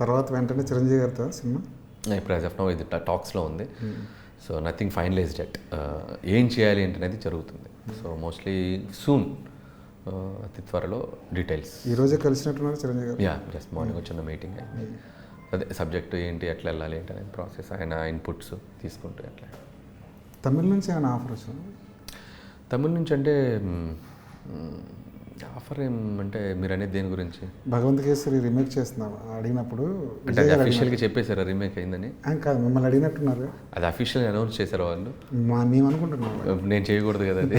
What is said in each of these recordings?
తర్వాత వెంటనే చిరంజీవి గారితో సినిమా ఇప్పుడు యాజ్ ఆఫ్ నౌ ఇది టాక్స్లో ఉంది. So nothing finalised yet. ఏం చేయాలి ఏంటనేది జరుగుతుంది. సో మోస్ట్లీ సూన్, అతి త్వరలో డీటెయిల్స్. ఈరోజే కలిసినట్టున్నారు చిరంజీవి గారు. జస్ట్ మార్నింగ్ వచ్చిన మీటింగ్ అయింది. అదే సబ్జెక్టు ఏంటి, ఎట్లా వెళ్ళాలి ఏంటి అనేది ప్రాసెస్, ఆయన ఇన్పుట్స్ తీసుకుంటూ ఎట్లా. తమిళ నుంచి ఏమైనా ఆఫర్ వచ్చింది? తమిళ నుంచి అంటే ఆఫర్ ఏమంటే మీరు అనేది దేని గురించి? భగవంత్ కేసరి రీమేక్ చేస్తున్నాం అడిగినప్పుడు అంటే అది అఫీషియల్గా చెప్పేశారా రీమేక్ అయిందని? కాదు, మిమ్మల్ని అడిగినట్టున్నారు. అది అఫీషియల్గా అనౌన్స్ చేశారు వాళ్ళు. మేము అనుకుంటున్నాం. నేను చేయకూడదు కదా అది.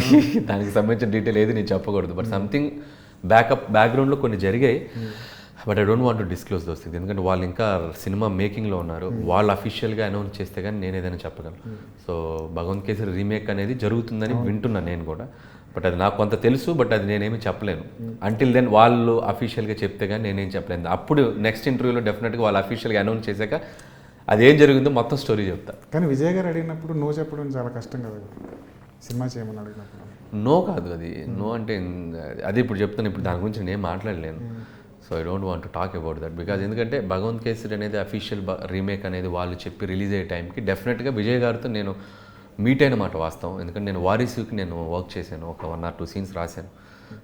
దానికి సంబంధించిన డీటెయిల్ ఏది నేను చెప్పకూడదు. బట్ సంథింగ్ బ్యాక్గ్రౌండ్లో కొన్ని జరిగాయి. But I don't want to disclose those things. ఎందుకంటే వాళ్ళు ఇంకా సినిమా మేకింగ్లో ఉన్నారు. వాళ్ళు అఫీషియల్గా అనౌన్స్ చేస్తే కానీ నేను ఏదైనా చెప్పగలను. సో భగవంత్ కేసరి రీమేక్ అనేది జరుగుతుందని వింటున్నాను నేను కూడా. బట్ అది నాకు కొంత తెలుసు, బట్ అది నేనేమి చెప్పలేను. అంటిల్ దెన్ వాళ్ళు అఫీషియల్గా చెప్తే కానీ నేనేం చెప్పలేను. అప్పుడు నెక్స్ట్ ఇంటర్వ్యూలో డెఫినెట్గా వాళ్ళు అఫీషియల్గా అనౌన్స్ చేశాక అదేం జరిగిందో మొత్తం స్టోరీ చెప్తా. కానీ విజయ్ గారు అడిగినప్పుడు నో చెప్పడం చాలా కష్టం కదా, సినిమా చేయమని అడిగినప్పుడు. నో కాదు అది. నో అంటే అదే ఇప్పుడు చెప్తాను. ఇప్పుడు దాని గురించి నేను మాట్లాడలేను. So I don't want to talk about that. Because ఎందుకంటే భగవంత్ కేసరి అనేది అఫీషియల్ రీమేక్ అనేది వాళ్ళు చెప్పి రిలీజ్ అయ్యే టైంకి డెఫినెట్గా విజయ్ గారితో నేను మీట్ అయిన మాట వాస్తవం. ఎందుకంటే నేను వారీసుకి నేను వర్క్ చేశాను. ఒక 1 or 2 సీన్స్ రాశాను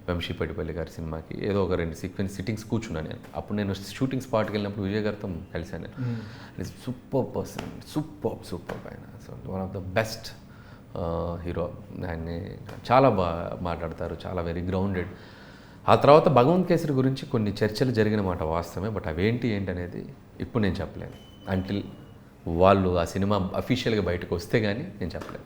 వంశీపట్టిపల్లి గారి సినిమాకి. ఏదో ఒక 2 సీక్వెన్స్ సిట్టింగ్స్ కూర్చున్నాను నేను. అప్పుడు నేను షూటింగ్ స్పాట్కి వెళ్ళినప్పుడు విజయ్ గారితో కలిశాను నేను. ఇట్స్ సూపర్ పర్సన్, సూపర్ ఆయన. So one of the best hero. ఆయన్ని చాలా బాగా మాట్లాడతారు, చాలా వెరీ గ్రౌండెడ్. ఆ తర్వాత భగవంత్ కేసరి గురించి కొన్ని చర్చలు జరిగిన మాట వాస్తవమే. బట్ అవేంటి అనేది ఇప్పుడు నేను చెప్పలేను. అంటిల్ వాళ్ళు ఆ సినిమా అఫీషియల్గా బయటకు వస్తే కానీ నేను చెప్పలేను.